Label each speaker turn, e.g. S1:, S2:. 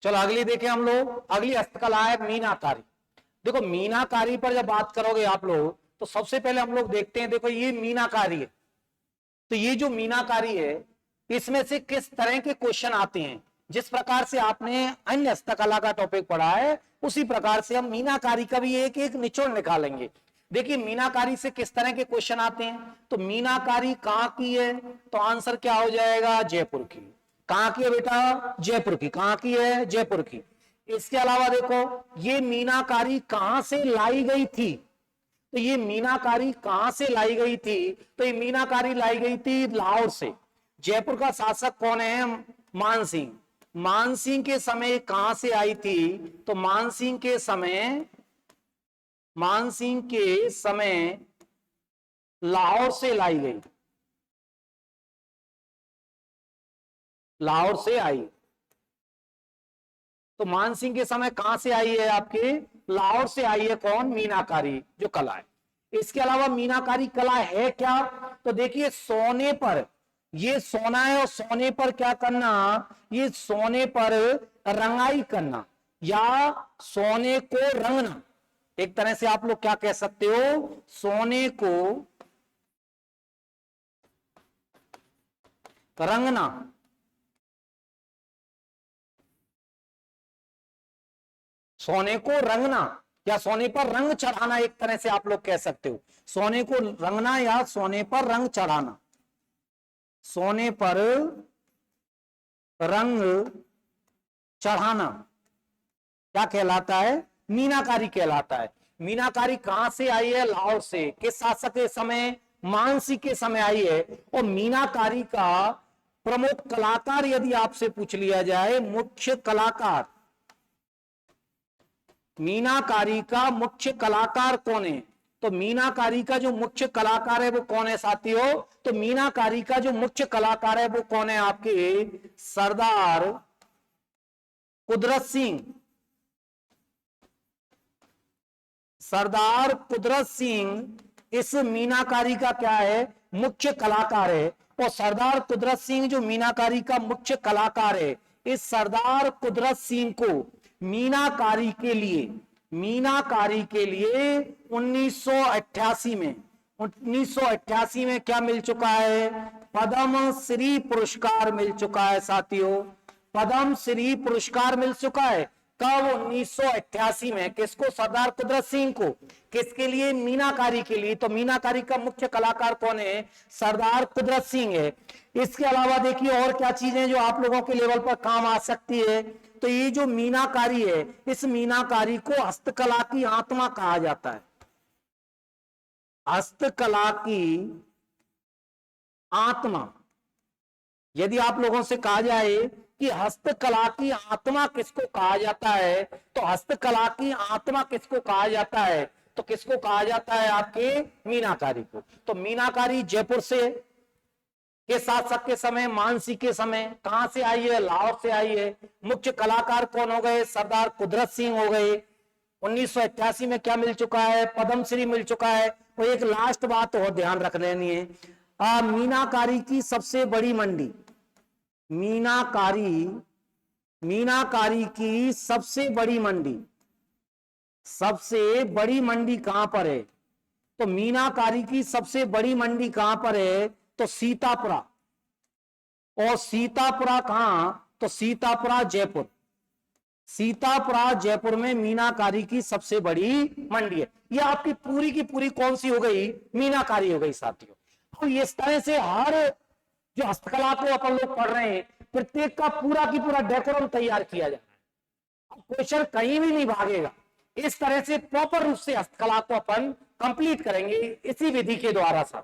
S1: चलो अगली देखें हम लोग। अगली हस्तकला है मीनाकारी। देखो मीनाकारी पर जब बात करोगे आप लोग तो सबसे पहले हम लोग देखते हैं, देखो ये मीनाकारी है, तो ये जो मीनाकारी है इसमें से किस तरह के क्वेश्चन आते हैं। जिस प्रकार से आपने अन्य हस्तकला का टॉपिक पढ़ा है उसी प्रकार से हम मीनाकारी का भी एक एक निचोड़ निकालेंगे। देखिए मीनाकारी से किस तरह के क्वेश्चन आते हैं। तो मीनाकारी कहां की है, तो आंसर क्या हो जाएगा, जयपुर की। कहां की है बेटा, जयपुर की। कहां की है, जयपुर की। इसके अलावा देखो ये मीनाकारी कहां से लाई गई थी, तो ये मीनाकारी कहां से लाई गई थी, तो ये मीनाकारी लाई गई थी लाहौर से। जयपुर का शासक कौन है, मानसिंह। मानसिंह के समय कहां से आई थी, तो मानसिंह के समय लाहौर से लाई गई, लाहौर से आई। तो मानसिंह के समय कहां से आई है, आपके लाहौर से आई है। कौन, मीनाकारी जो कला है। इसके अलावा मीनाकारी कला है क्या, तो देखिए सोने पर, ये सोना है और सोने पर क्या करना, ये सोने पर रंगाई करना या सोने को रंगना। एक तरह से आप लोग क्या कह सकते हो, सोने को रंगना, सोने को रंगना या सोने पर रंग चढ़ाना, एक तरह से आप लोग कह सकते हो। सोने को रंगना या सोने पर रंग चढ़ाना, सोने पर रंग चढ़ाना क्या कहलाता है, मीनाकारी कहलाता है। मीनाकारी कहां से आई है, लाहौर से। किस शासक के समय, मानसिंह के समय आई है। और मीनाकारी का प्रमुख कलाकार यदि आपसे पूछ लिया जाए, मुख्य कलाकार, मीनाकारी का मुख्य कलाकार कौन है, तो मीनाकारी का जो मुख्य कलाकार है वो कौन है साथियों, तो मीनाकारी का जो मुख्य कलाकार है वो कौन है, आपके सरदार कुदरत सिंह। सरदार कुदरत सिंह इस मीनाकारी का क्या है, मुख्य कलाकार है। और सरदार कुदरत सिंह जो मीनाकारी का मुख्य कलाकार है, इस सरदार कुदरत सिंह को मीनाकारी के लिए 1988 में क्या मिल चुका है, पद्म श्री पुरस्कार मिल चुका है साथियों। पद्म श्री पुरस्कार मिल चुका है कब, 1988 में। किसको, सरदार कुदरत सिंह को। किसके लिए, मीनाकारी के लिए। तो मीनाकारी का मुख्य कलाकार कौन है, सरदार कुदरत सिंह है। इसके अलावा देखिए और क्या चीजें जो आप लोगों के लेवल पर काम आ सकती है। तो ये जो मीनाकारी है, इस मीनाकारी को हस्तकला की आत्मा कहा जाता है। हस्तकला की आत्मा, यदि आप लोगों से कहा जाए कि हस्तकला की आत्मा किसको कहा जाता है, तो हस्तकला की आत्मा किसको कहा जाता है, तो किसको कहा जाता है, आपके मीनाकारी को। तो मीनाकारी जयपुर से के शासक के समय, मानसिंह के समय, कहां से आई है, लाहौर से आई है। मुख्य कलाकार कौन हो गए, सरदार कुदरत सिंह हो गए। 1988 में क्या मिल चुका है, पद्मश्री मिल चुका है। और एक लास्ट बात और ध्यान रख लेनी है, मीनाकारी की सबसे बड़ी मंडी, मीनाकारी की सबसे बड़ी मंडी कहां पर है, तो मीनाकारी की सबसे बड़ी मंडी कहां पर है, तो सीतापुरा। और सीतापुरा कहां, तो सीतापुरा जयपुर। सीतापुरा जयपुर में मीनाकारी की सबसे बड़ी मंडी है। ये आपकी पूरी की पूरी कौन सी हो गई, मीनाकारी हो गई साथियों। तो इस तरह से हर जो हस्तकला को अपन लोग पढ़ रहे हैं, प्रत्येक का पूरा की पूरा डेकोरम तैयार किया जा रहा है। क्वेश्चन कहीं भी नहीं भागेगा। इस तरह से प्रॉपर रूप से हस्तकला को अपन कंप्लीट करेंगे इसी विधि के द्वारा साथ।